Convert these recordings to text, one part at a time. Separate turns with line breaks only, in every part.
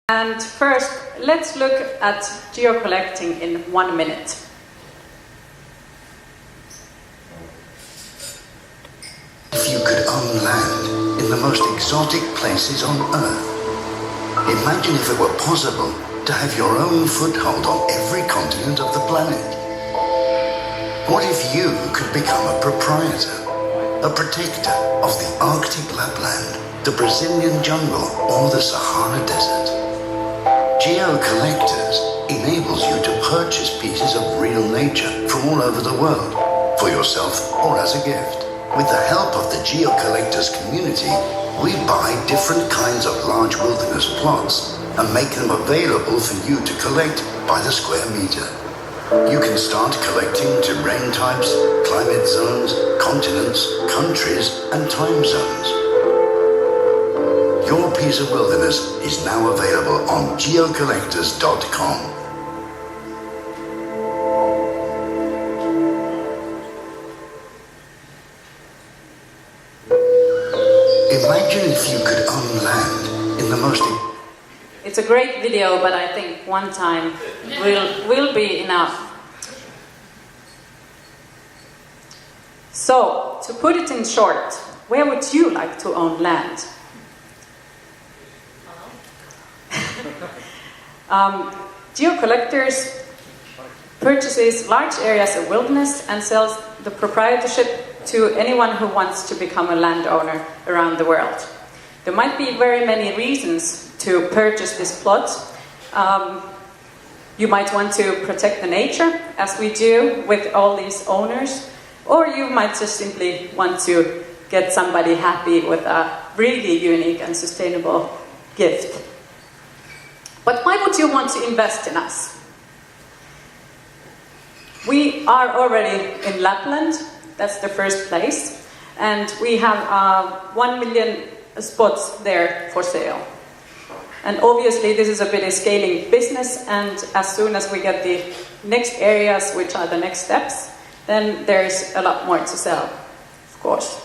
And first, let's look at geocollecting in 1 minute.
If you could own land in the most exotic places on Earth, imagine if it were possible to have your own foothold on every continent of the planet. What if you could become a proprietor, a protector of the Arctic Lapland, the Brazilian jungle, or the Sahara Desert? Geo-collectors enables you to purchase pieces of real nature from all over the world, for yourself or as a gift. With the help of the Geo-collectors community, we buy different kinds of large wilderness plots and make them available for you to collect by the square meter. You can start collecting terrain types, climate zones, continents, countries, and time zones. Your piece of wilderness is now available on geocollectors.com. Imagine if you could own land in the most...
It's a great video, but I think one time will be enough. So, to put it in short, where would you like to own land? Geo-collectors purchases large areas of wilderness and sells the proprietorship to anyone who wants to become a landowner around the world. There might be very many reasons to purchase this plot. You might want to protect the nature, as we do with all these owners, or you might just simply want to get somebody happy with a really unique and sustainable gift. But why would you want to invest in us? We are already in Lapland, that's the first place, and we have 1 million spots there for sale. And obviously this is a bit of scaling business, and as soon as we get the next areas, which are the next steps, then there's a lot more to sell, of course.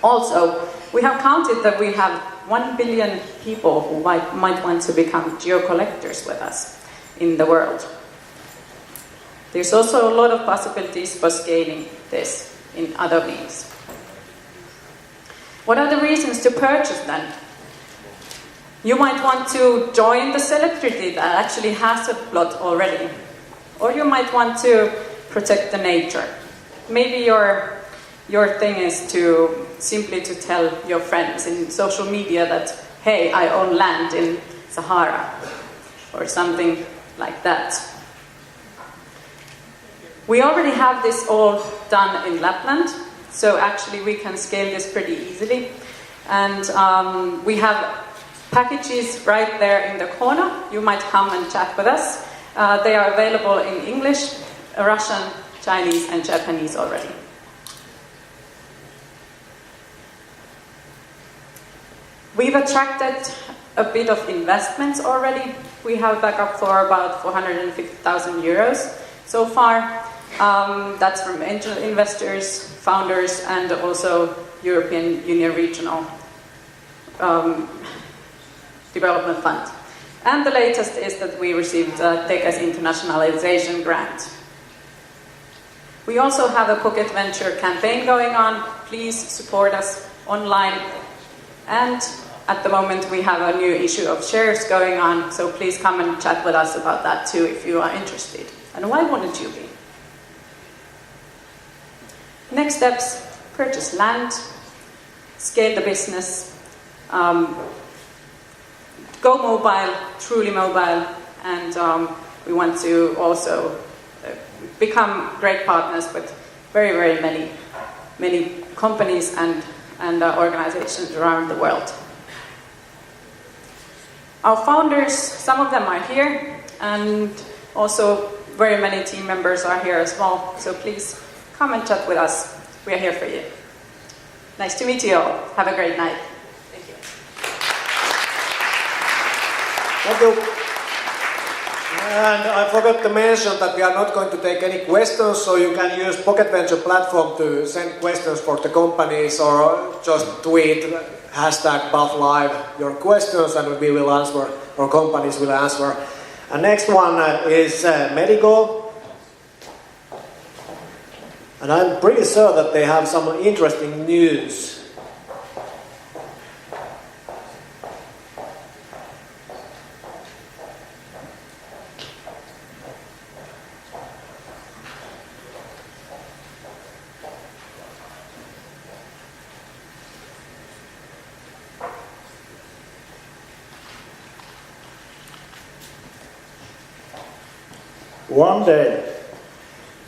Also, we have counted that we have 1 billion people who might want to become geo-collectors with us in the world. There's also a lot of possibilities for scaling this in other means. What are the reasons to purchase then? You might want to join the celebrity that actually has a plot already. Or you might want to protect the nature. Maybe your thing is to simply to tell your friends in social media that, hey, I own land in Sahara, or something like that. We already have this all done in Lapland, so actually we can scale this pretty easily. And we have packages right there in the corner. You might come and chat with us. They are available in English, Russian, Chinese, and Japanese already. We've attracted a bit of investments already. We have backup for about 450,000 euros so far. That's from angel investors, founders, and also European Union Regional Development Fund. And the latest is that we received a TECA's internationalization grant. We also have a PocketVenture campaign going on. Please support us online. And at the moment we have a new issue of shares going on, so please come and chat with us about that too if you are interested. And why wouldn't you be? Next steps: purchase land, scale the business, go mobile, truly mobile, and we want to also become great partners with very, very many companies and organizations around the world. Our founders, some of them are here, and also very many team members are here as well, so please come and chat with us. We are here for you. Nice to meet you all. Have a great night. Thank you.
Thank you. And I forgot to mention that we are not going to take any questions, so you can use PocketVenture platform to send questions for the companies or just tweet #BAF Live your questions and we will answer, or companies will answer. And next one is Medical. And I'm pretty sure that they have some interesting news.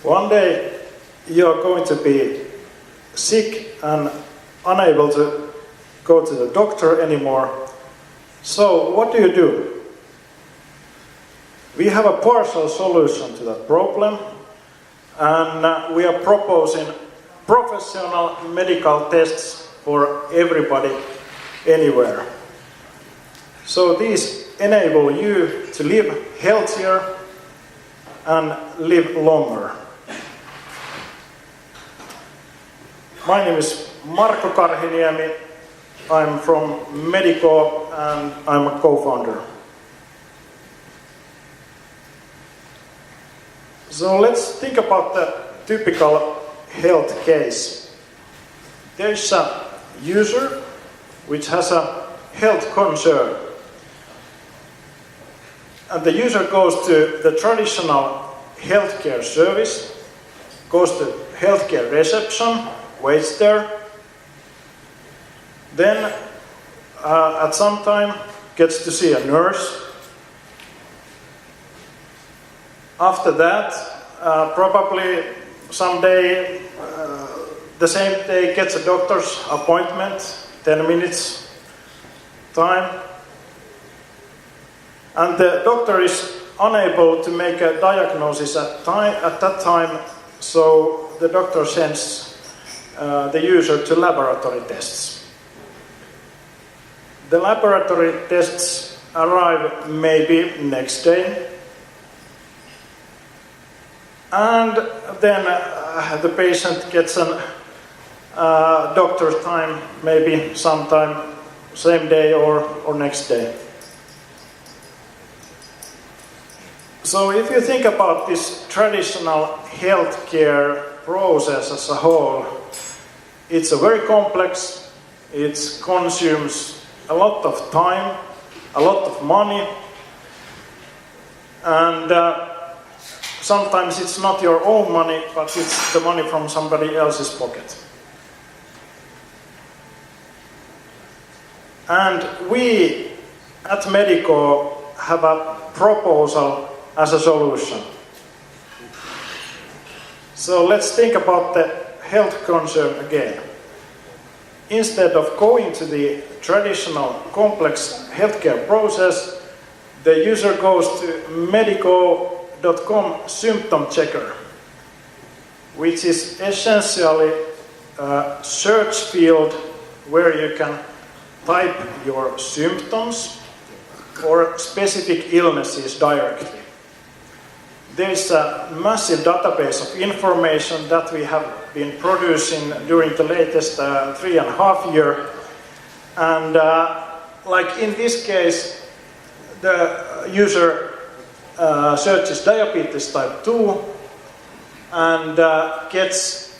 One day you're going to be sick and unable to go to the doctor anymore. So what do? We have a partial solution to that problem, and we are proposing professional medical tests for everybody, anywhere. So these enable you to live healthier and live longer. My name is Marko Karhiniemi. I'm from Medico and I'm a co-founder. So let's think about the typical health case. There is a user which has a health concern. And the user goes to the traditional healthcare service, goes to healthcare reception, waits there, then at some time gets to see a nurse. After that, probably someday, the same day gets a doctor's appointment, 10 minutes time. And the doctor is unable to make a diagnosis at that time, so the doctor sends the user to laboratory tests. The laboratory tests arrive maybe next day, and then the patient gets a doctor's time, maybe sometime same day or next day. So if you think about this traditional healthcare process as a whole, it's a very complex, it consumes a lot of time, a lot of money, and sometimes it's not your own money, but it's the money from somebody else's pocket. And we at Medico have a proposal as a solution. So let's think about the health concern again. Instead of going to the traditional complex healthcare process, the user goes to medico.com symptom checker, which is essentially a search field where you can type your symptoms or specific illnesses directly. There is a massive database of information that we have been producing during the latest 3.5 years. And like in this case, the user searches diabetes type 2 and gets,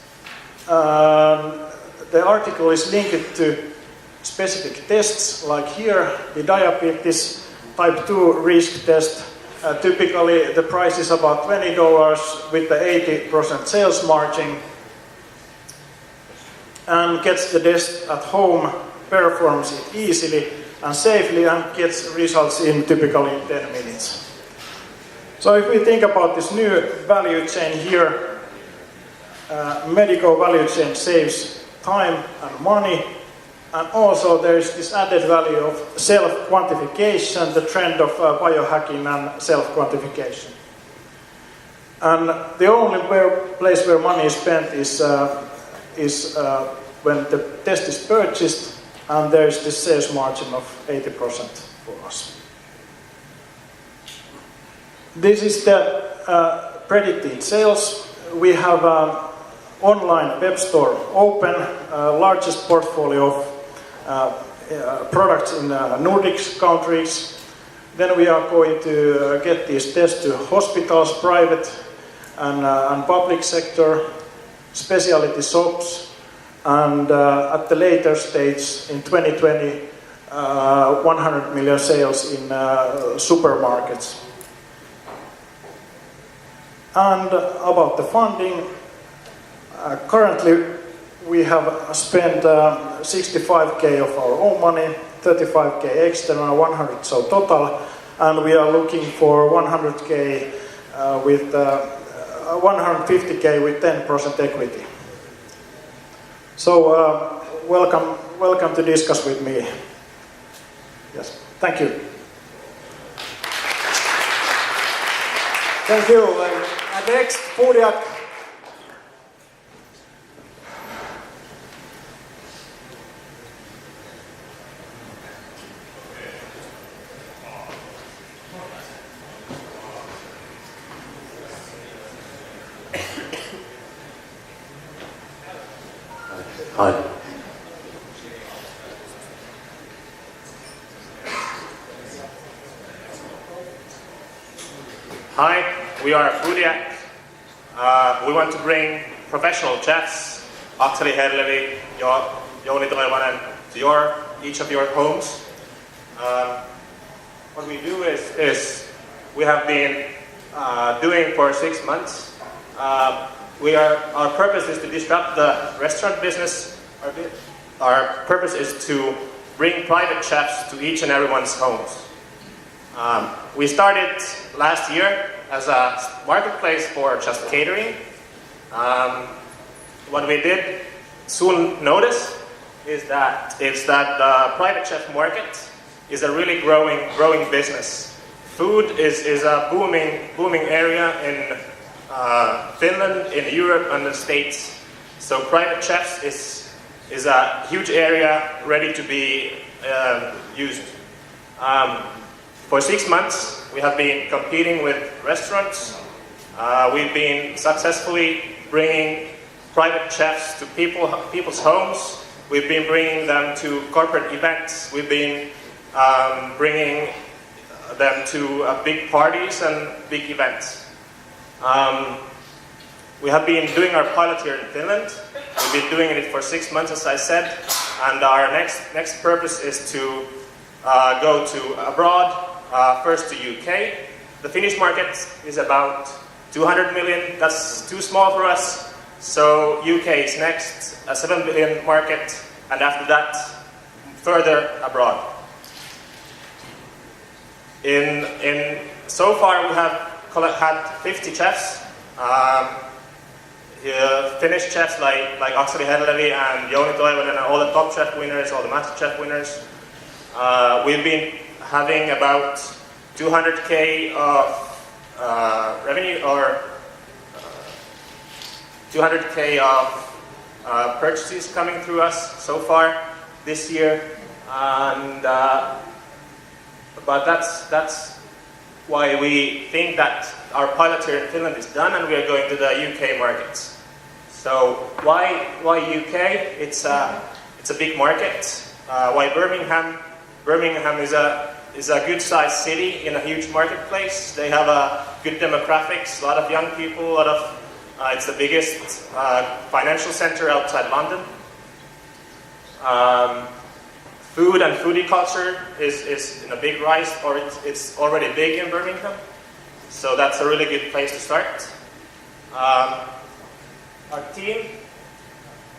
the article is linked to specific tests, like here, the diabetes type 2 risk test. Typically, the price is about $20 with the 80% sales margin, and gets the test at home, performs it easily and safely, and gets results in typically 10 minutes. So if we think about this new value chain here, medical value chain saves time and money. And also there is this added value of self-quantification, the trend of biohacking and self-quantification. And the only place where money is spent is when the test is purchased, and there is this sales margin of 80% for us. This is the predicted sales. We have online web store open, largest portfolio of products in Nordic countries. Then we are going to get these tests to hospitals, private and public sector, specialty shops, and at the later stage in 2020, 100 million sales in supermarkets. And about the funding, currently we have spent 65k of our own money, 35k external, 100 so total, and we are looking for 100k with 150k with 10% equity. So welcome to discuss with me. Yes, thank you.
Thank you. And next, Pudiak.
Hi.
Hi, we are Pudiak. We want to bring professional chefs, Akseli Herlevi, Jouni Toivonen, to each of your homes. What we do is we have been doing for 6 months. Our purpose is to disrupt the restaurant business. Our purpose is to bring private chefs to each and everyone's homes. We started last year as a marketplace for just catering. What we did soon notice is that the private chef market is a really growing business. Food is a booming area in Finland, in Europe, and the States. So private chefs is a huge area ready to be used. For 6 months, we have been competing with restaurants. We've been successfully bringing private chefs to people's homes. We've been bringing them to corporate events. We've been bringing them to big parties and big events. We have been doing our pilot here in Finland. We've been doing it for 6 months, as I said, and our next purpose is to go to abroad, first to UK. The Finnish market is about 200 million. That's too small for us, so UK is next, a 7 billion market, and after that, further abroad. So far, we have had 50 chefs. Finnish chefs like Akseli Herlevi and Jouni Toivonen and all the top chef winners, all the master chef winners. We've been having about 200k of revenue, or 200k of purchases coming through us so far this year, and but that's why we think that our pilot here in Finland is done, and we are going to the UK markets. So why UK? It's a big market. Why Birmingham? Birmingham is a good-sized city in a huge marketplace. They have a good demographics, a lot of young people, it's the biggest financial center outside London. Food and foodie culture is in a big rise, or it's already big in Birmingham. So that's a really good place to start. Our team,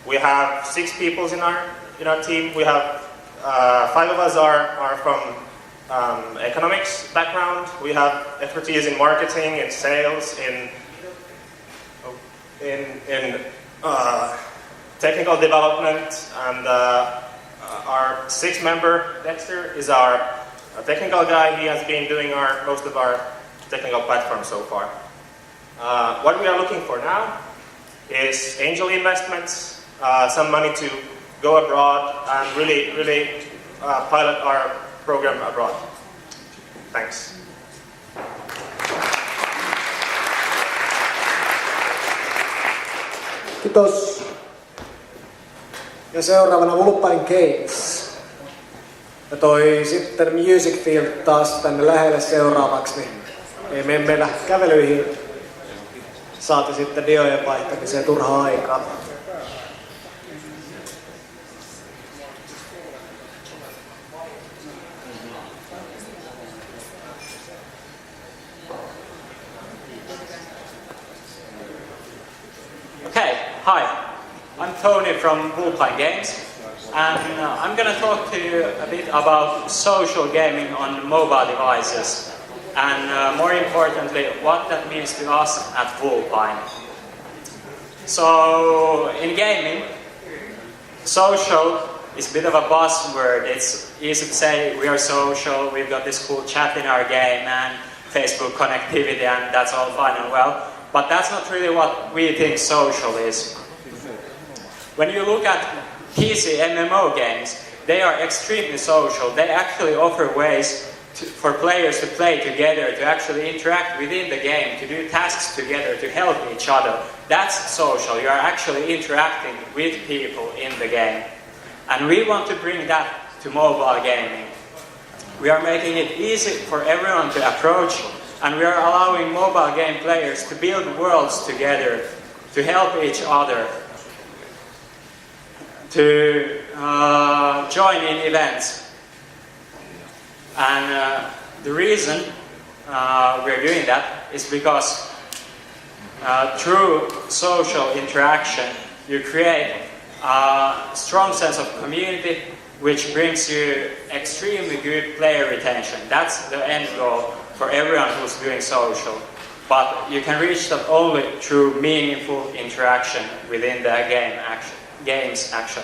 we have 6 people in our team. We have 5 of us are from economics background. We have expertise in marketing, in sales, in technical development, and our 6th member, Dexter, is our technical guy. He has been doing most of our technical platform so far. What we are looking for now is angel investments, some money to go abroad and really pilot our program abroad. Thanks.
Kiitos. Ja seuraavana Vulpine Games. Ja toi sitten Music Field taas tänne lähelle seuraavaksi, niin ei mene meillä kävelyihin. Saati sitten diojen vaihtamiseen turhaa aikaa.
Okay, hi. I'm Tony from Vulpine Games, and I'm going to talk to you a bit about social gaming on mobile devices, and more importantly, what that means to us at Vulpine. So, in gaming, social is a bit of a buzzword. It's easy to say we are social, we've got this cool chat in our game, and Facebook connectivity, and that's all fine and well. But that's not really what we think social is. When you look at PC MMO games, they are extremely social. They actually offer ways for players to play together, to actually interact within the game, to do tasks together, to help each other. That's social. You are actually interacting with people in the game. And we want to bring that to mobile gaming. We are making it easy for everyone to approach, and we are allowing mobile game players to build worlds together, to help each other, to join in events. And the reason we're doing that is because through social interaction you create a strong sense of community, which brings you extremely good player retention. That's the end goal for everyone who's doing social. But you can reach that only through meaningful interaction within the games action.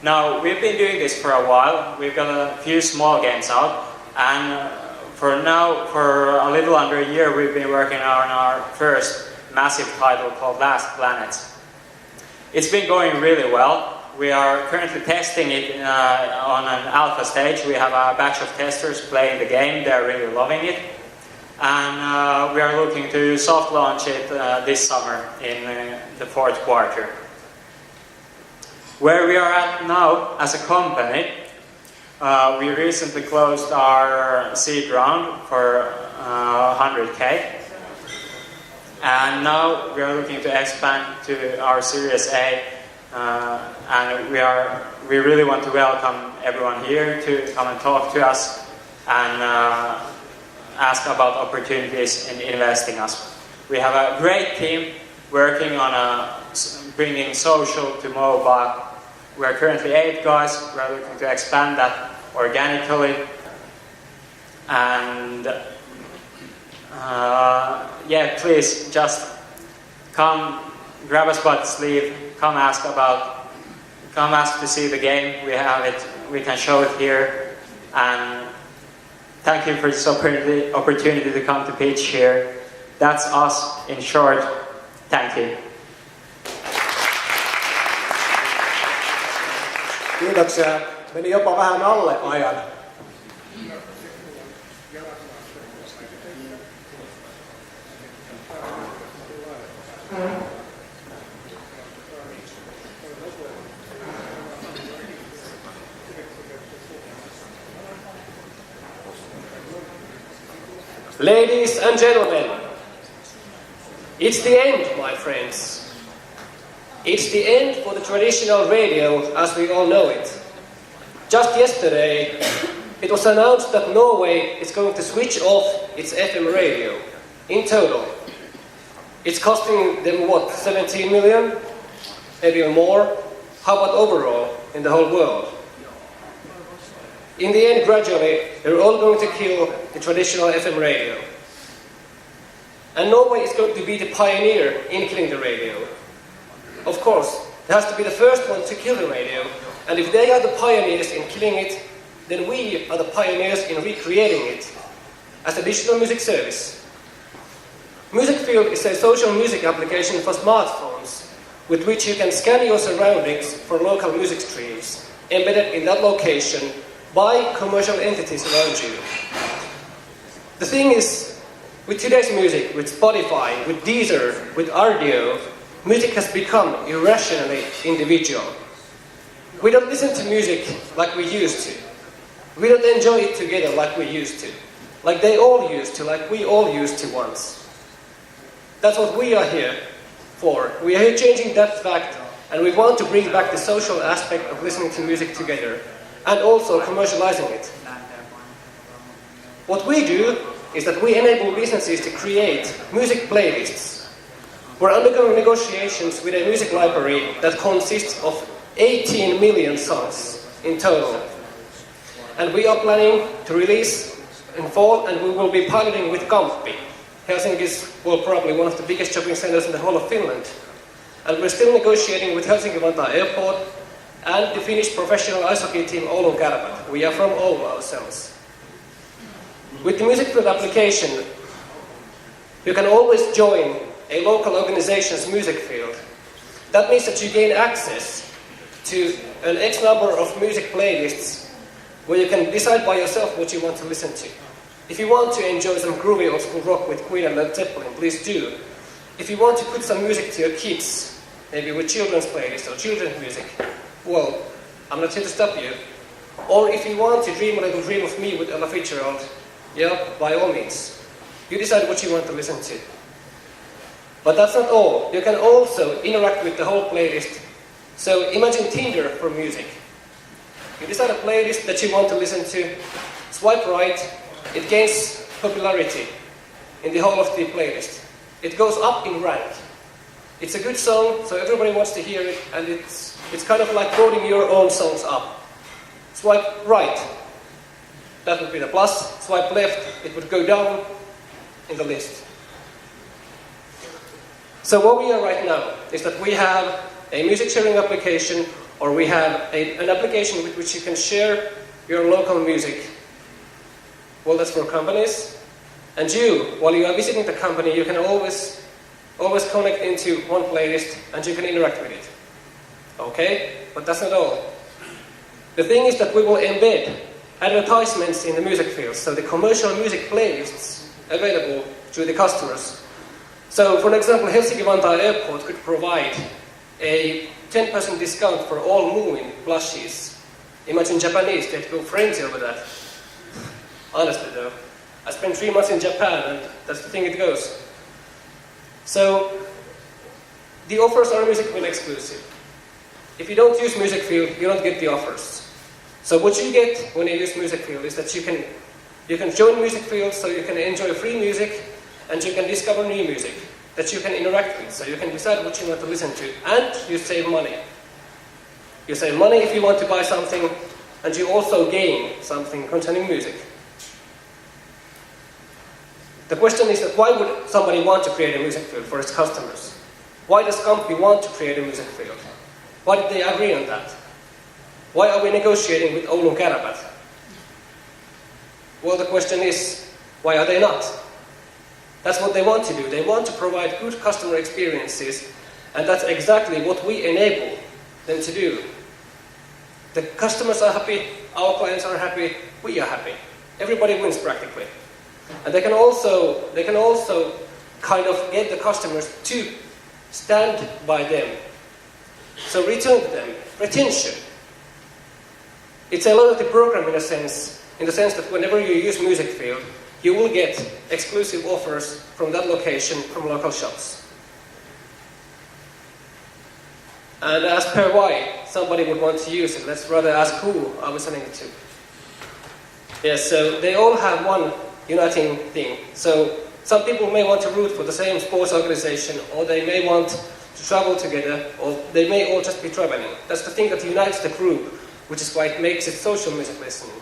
Now, we've been doing this for a while. We've got a few small games out, and for a little under a year, we've been working on our first massive title called Last Planets. It's been going really well. We are currently testing it on an alpha stage. We have a batch of testers playing the game. They're really loving it. And we are looking to soft launch it this summer in the fourth quarter. Where we are at now as a company, we recently closed our seed round for 100K. And now we are looking to expand to our Series A. And we really want to welcome everyone here to come and talk to us and ask about opportunities in investing us. We have a great team working on bringing social to mobile. We're currently 8 guys. We're looking to expand that organically. And yeah, please just come, grab us by the sleeve. Come ask to see the game. We have it. We can show it here. And thank you for this opportunity to come to pitch here. That's us in short. Thank you.
Kiitoksia. Meni jopa vähän alle ajan.
Ladies and gentlemen, it's the end, my friends. It's the end for the traditional radio as we all know it. Just yesterday, it was announced that Norway is going to switch off its FM radio in total. It's costing them, what, 17 million? Maybe even more? How about overall in the whole world? In the end, gradually, they're all going to kill the traditional FM radio. And Norway is going to be the pioneer in killing the radio. Of course, it has to be the first one to kill the radio, and if they are the pioneers in killing it, then we are the pioneers in recreating it as a digital music service. Music Field is a social music application for smartphones with which you can scan your surroundings for local music streams embedded in that location by commercial entities around you. The thing is, with today's music, with Spotify, with Deezer, with Rdio, music has become irrationally individual. We don't listen to music like we used to. We don't enjoy it together like we used to. Like they all used to, like we all used to once. That's what we are here for. We are here changing that fact, and we want to bring back the social aspect of listening to music together, and also commercializing it. What we do is that we enable businesses to create music playlists. We're undergoing negotiations with a music library that consists of 18 million songs in total. And we are planning to release in fall, and we will be piloting with Kamppi. Helsinki is probably one of the biggest shopping centers in the whole of Finland. And we're still negotiating with Helsinki-Vantaa Airport and the Finnish professional ice hockey team Oulun Kärpät. We are from Oulu ourselves. With the music field application, you can always join a local organization's music field. That means that you gain access to an X number of music playlists where you can decide by yourself what you want to listen to. If you want to enjoy some groovy old school rock with Queen and Led Zeppelin, please do. If you want to put some music to your kids, maybe with children's playlists or children's music, well, I'm not here to stop you. Or if you want to dream a little dream of me with Ella Fitzgerald, yeah, by all means. You decide what you want to listen to. But that's not all. You can also interact with the whole playlist. So imagine Tinder for music. You decide a playlist that you want to listen to, swipe right, it gains popularity in the whole of the playlist. It goes up in rank. It's a good song, so everybody wants to hear it, and it's kind of like voting your own songs up. Swipe right, that would be the plus. Swipe left, it would go down in the list. So what we are right now is that we have a music sharing application, or we have an application with which you can share your local music. Well, that's for companies. And you, while you are visiting the company, you can always connect into one playlist and you can interact with it. Okay? But that's not all. The thing is that we will embed advertisements in the music field, so the commercial music playlists available to the customers. So, for example, Helsinki-Vantaa Airport could provide a 10% discount for all Moomin plushies. Imagine Japanese, they'd go frenzy over that. Honestly though, I spent 3 months in Japan and that's the thing it goes. So, the offers are music field exclusive. If you don't use music field, you don't get the offers. So what you get when you use music field is that you can join music field, so you can enjoy free music and you can discover new music that you can interact with, so you can decide what you want to listen to, and you save money. You save money if you want to buy something, and you also gain something concerning music. The question is that why would somebody want to create a music field for its customers? Why does Kamppi want to create a music field? Why did they agree on that? Why are we negotiating with Oulun Kärpät? Well, the question is, why are they not? That's what they want to do. They want to provide good customer experiences, and that's exactly what we enable them to do. The customers are happy, our clients are happy, we are happy. Everybody wins practically. And they can also kind of get the customers to stand by them. So return to them, retention. It's a loyalty program in the sense that whenever you use music field, you will get exclusive offers from that location from local shops. And as per why somebody would want to use it, let's rather ask who are we selling it to. Yes, so they all have one uniting thing. So some people may want to root for the same sports organization, or they may want to travel together, or they may all just be traveling. That's the thing that unites the group, which is why it makes it social music listening.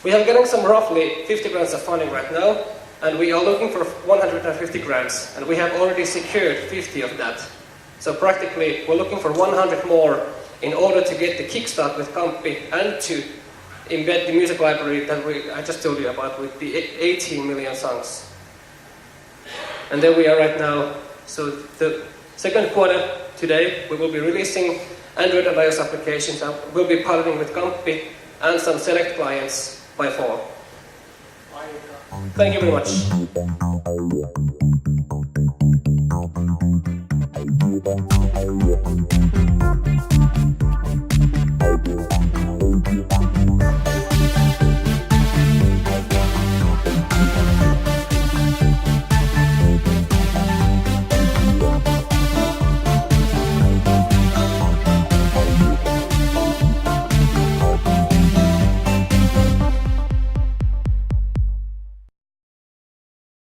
We have getting some roughly 50 grants of funding right now, and we are looking for 150 grants, and we have already secured 50 of that. So practically, we're looking for 100 more in order to get the kickstart with Kamppi and to embed the music library that I just told you about with the 18 million songs. And there we are right now. So the second quarter today, we will be releasing Android and iOS applications, and we'll be piloting with Kamppi and some select clients by fall. Thank you very much.